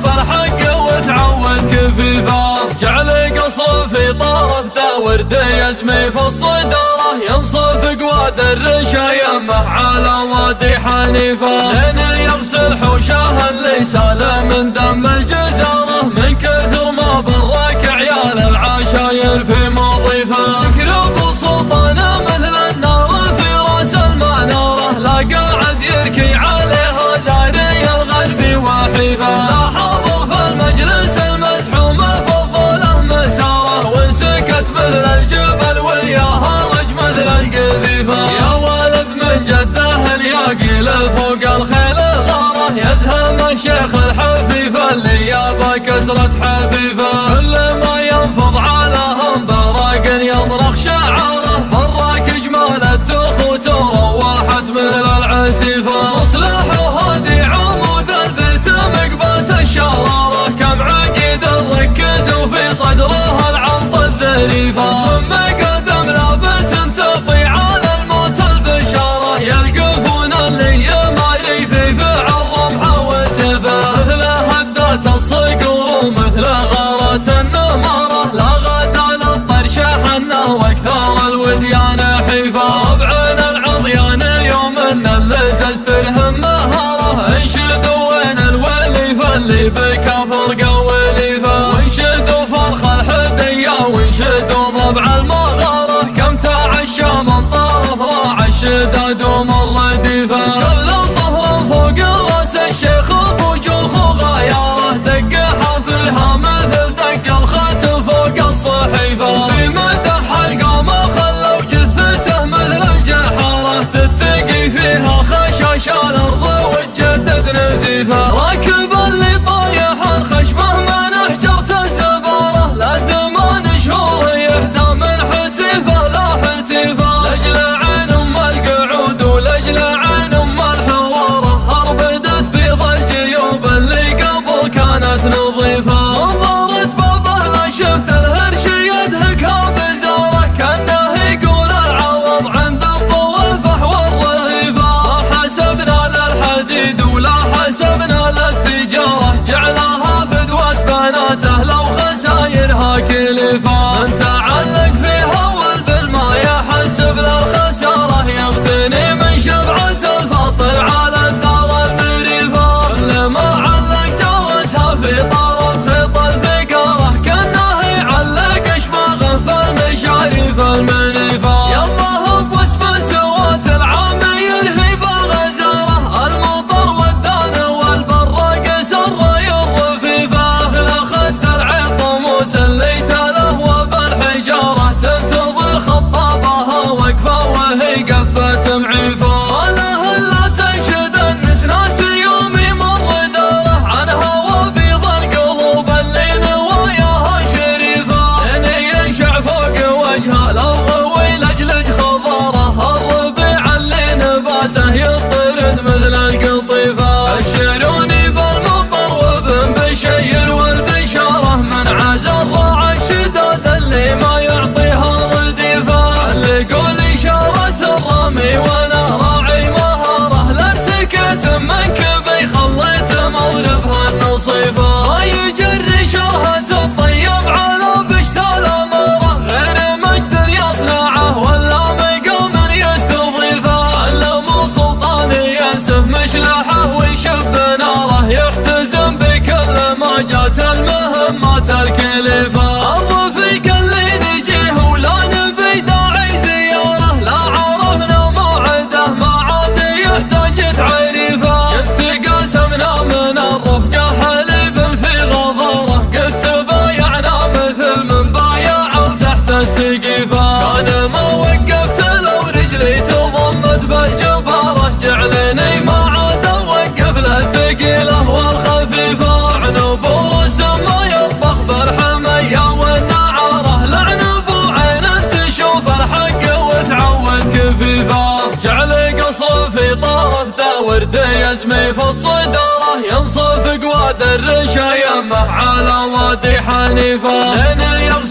الحق وتعود كفيفه. جعل قصر في طرف ورد يزمي في الصدارة، ينصف قواد الرشايمه على وادي حنيفه. لين يغسل حوشه اللي سال من دم الجزاره، من كثر ما برك عيال العشاير في مضيفه. يقرب السلطان مثل النار في راس المناره، لا قاعد يركي عليها داري الغرب وحيفه. لا حاضر في المجلس المزحوم في الظله مساره، وانسكت مثل الجبل وياها رج مثل القذيفه. يا ولد من جده الياقي فوق الخيل الغاره، يزهم الشيخ الحفيفه اللي يابا كسرة حفيفه. كل ما ينفض علىهم براق يضرخ شعاره، براك جمال التخوت وروحت مثل العسيفه. مصلح وهادي عمود البيت مقباس الشراره، كم عقيد الركز وفي صدرها العرض الذريفه. من مقدم لابت تطي على الموت البشاره، يلقفون اللي ما يفي فعل رمحه وسيفه. مثل هدات الصقور ومثل غارة النماره، لا غدا للطرش حنه واكثر الوديان حيفه. ربعين العضيان يوم ان اللزز تلهم مهاره، انشدوا وين الوليفه اللي بكفر قوليفه. وانشدوا فرخ الحديه وانشدوا ضبع المغاره، كم تعشى من طرف راع الشداد ومر رديفه. كل صهر فوق راس الشيخ ابو جوخ وغياره، دق حفلها مثل دق الختم فوق الصحيفه. في مدح القامه خلوا جثته مثل الجحاره، تتقي فيها خشاش الارض وتجدد نزيفه. راكب اللي طايح الخشبه من حجرة الزباره، لا 8 شهور يهدى من حتيفه لا حتيفه. لاجل عين ام القعود ولاجل عين ام الحواره، هربدت بيض الجيوب اللي قبل كانت نظيفه. نظرت بابه لا شفت الهرش يدهكها بزاره، كانه يقول العوض عند الطوفح والرهيفه. ما حسبنا للحديد ولا حسبنا للتجاره، جعلها فدوة بناته لو خسايرها كلفه. من تعلق فيها والبالما يحسب للخساره، يغتني من شبعة الفطر على الدار المريفه. كل ما علق جوزها في طرف خيط الفقاره، كانه يعلق اشماغه في المشاريف المنيفه. يالله باسم سوات العامي ينهي بالغزاره، المطر والدان والبراق سر الرفيفه. لخد العيط مسليت له وبالحجاره، تنتظر خطابها وقفه وهي قفه معيفه. وله الا تنشد النسناس يوم يمر داره، عنها وبيض القلوب الليل وياها شريفه. لين ينشع فوق وجهها لو غوي لجلج خضاره، الربيع اللي نباته يطرد مثل القطيفه. بشروني بالمطر وابن بشير والبشاره، من عز الراعي الشداد اللي ما يعطيها رديفه. علقوا لي شارة الرمي وانا راعي مهاره، لارتكت من كبي خليت مغربها النصيفه. ما يجري شرهة الطيب على بشت الاماره، غير مجد يصنعه ولا مقام يستضيفه. علموا سلطان ينسف مشلحه ويشب ناره، يحتزم بكل ما جات المهمات الكلفه. الرفيق اللي نجيه ولا نبي داعي زياره، لا عرفنا موعده ما عاد يحتاج تعريفه. قد تقاسمنا من الرفقه حليب في غضاره، قد تبايعنا مثل من بايع تحت السقيفه. كان ما وقفت لو رجلي تضمد بالجباره، جعلني ما عاد اوقف للثقيله والخفيفه. عنب ورسم ما يطبخ بالحميه والنعاره، لعن ابو عين تشوف الحق وتعود كفيفه. جعل قصر في طرف ورد يزمي في الصداره، ينصف قواد الرشايمه على وادي حنيفه. لين يغسل